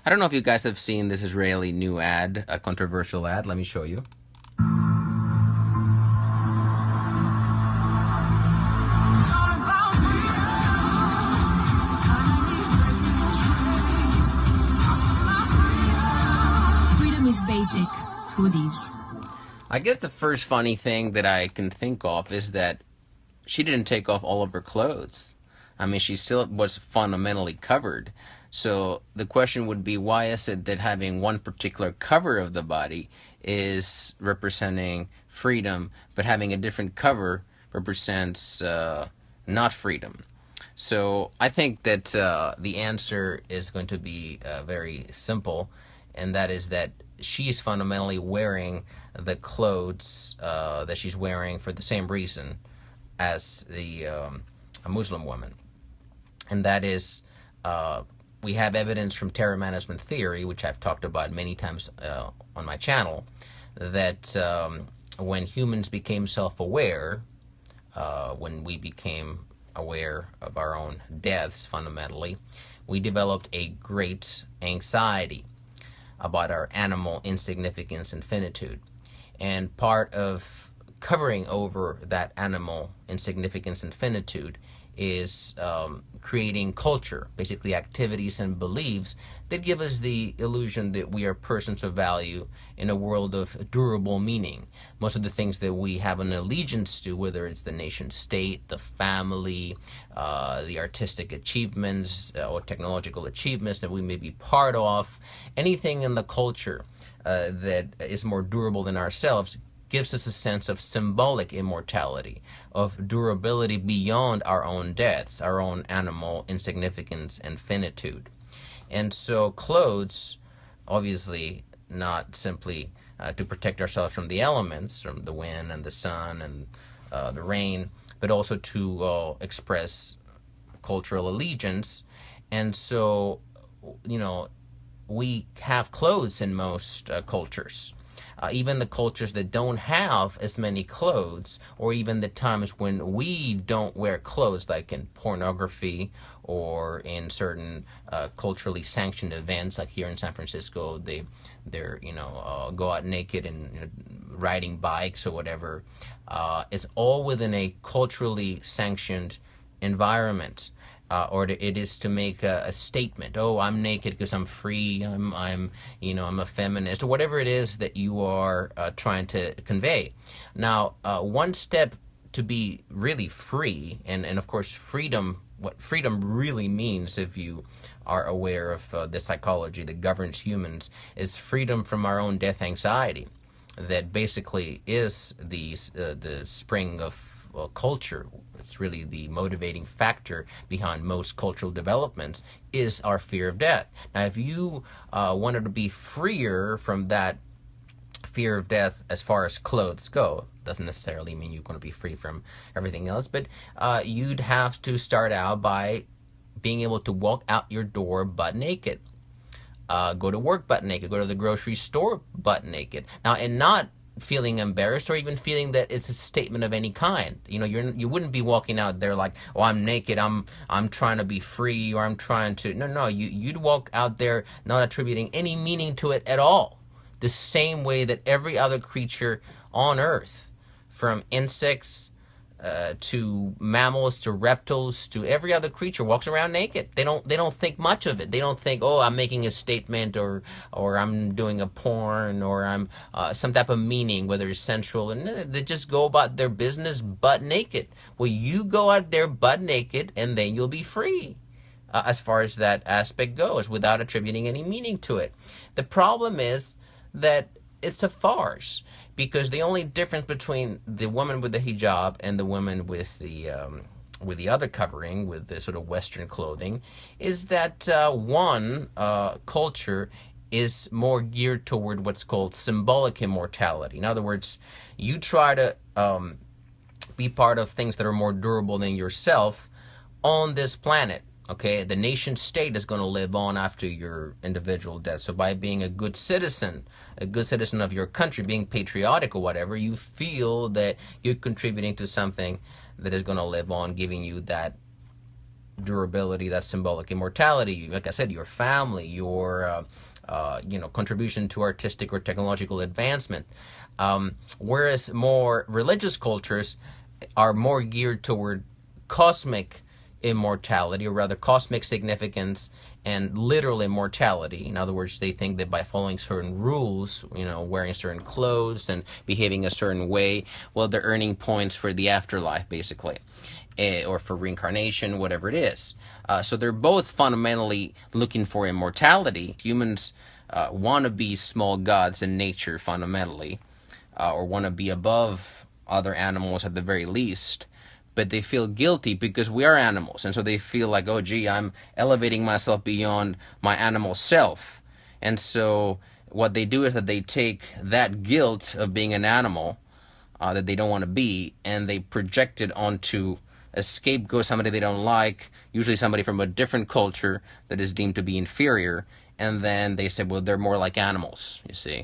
I don't know if you guys have seen this Israeli new ad, a controversial ad. Let me show you. Freedom is basic. Hoodies. I guess the first funny thing that I can think of is that she didn't take off all of her clothes. I mean, she still was fundamentally covered. So the question would be, why is it that having one particular cover of the body is representing freedom, but having a different cover represents not freedom? So I think that the answer is going to be very simple, and that is that she's fundamentally wearing the clothes that she's wearing for the same reason as a Muslim woman. And that is, we have evidence from terror management theory, which I've talked about many times on my channel, that when humans became self-aware, when we became aware of our own deaths fundamentally, we developed a great anxiety about our animal insignificance and finitude. And part of covering over that animal insignificance and finitude is creating culture, basically activities and beliefs that give us the illusion that we are persons of value in a world of durable meaning. Most of the things that we have an allegiance to, whether it's the nation state, the family, the artistic achievements or technological achievements that we may be part of, anything in the culture that is more durable than ourselves gives us a sense of symbolic immortality, of durability beyond our own deaths, our own animal insignificance and finitude. And so clothes, obviously not simply to protect ourselves from the elements, from the wind and the sun and the rain, but also to express cultural allegiance. And so, we have clothes in most cultures. Even the cultures that don't have as many clothes, or even the times when we don't wear clothes, like in pornography or in certain culturally sanctioned events, like here in San Francisco, they're go out naked and riding bikes or whatever. It's all within a culturally sanctioned environment. Or it is to make a statement. Oh, I'm naked because I'm free. I'm a feminist, or whatever it is that you are trying to convey. Now, one step to be really free, and of course, freedom. What freedom really means, if you are aware of the psychology that governs humans, is freedom from our own death anxiety. That basically is the spring of culture. It's really the motivating factor behind most cultural developments, is our fear of death. Now, if you wanted to be freer from that fear of death as far as clothes go, doesn't necessarily mean you're going to be free from everything else, but you'd have to start out by being able to walk out your door butt naked. Go to work butt naked, go to the grocery store butt naked. Now, and not feeling embarrassed or even feeling that it's a statement of any kind. You wouldn't be walking out there like, oh, I'm naked, I'm trying to be free, or I'm trying to, no, you'd walk out there not attributing any meaning to it at all. The same way that every other creature on earth, from insects to mammals to reptiles to every other creature, walks around naked. They don't think much of it. They don't think, oh, I'm making a statement, or I'm doing a porn, or I'm some type of meaning, whether it's sensual. And they just go about their business butt naked. Well, you go out there butt naked, and then you'll be free. As far as that aspect goes, without attributing any meaning to it. The problem is that it's a farce, because the only difference between the woman with the hijab and the woman with the other covering, with the sort of Western clothing, is that one culture is more geared toward what's called symbolic immortality. In other words, you try to be part of things that are more durable than yourself on this planet. Okay, the nation state is going to live on after your individual death. So by being a good citizen of your country, being patriotic or whatever, you feel that you're contributing to something that is going to live on, giving you that durability, that's symbolic immortality. Like I said, your family, your contribution to artistic or technological advancement. Whereas more religious cultures are more geared toward cosmic immortality, or rather cosmic significance and literal immortality. In other words, they think that by following certain rules, wearing certain clothes and behaving a certain way, well, they're earning points for the afterlife, basically, or for reincarnation, whatever it is. So they're both fundamentally looking for immortality. Humans want to be small gods in nature, fundamentally, or want to be above other animals at the very least. But they feel guilty because we are animals, and so they feel like, oh gee, I'm elevating myself beyond my animal self. And so what they do is that they take that guilt of being an animal that they don't want to be, and they project it onto a scapegoat, somebody they don't like, usually somebody from a different culture that is deemed to be inferior, and then they say, well, they're more like animals, you see.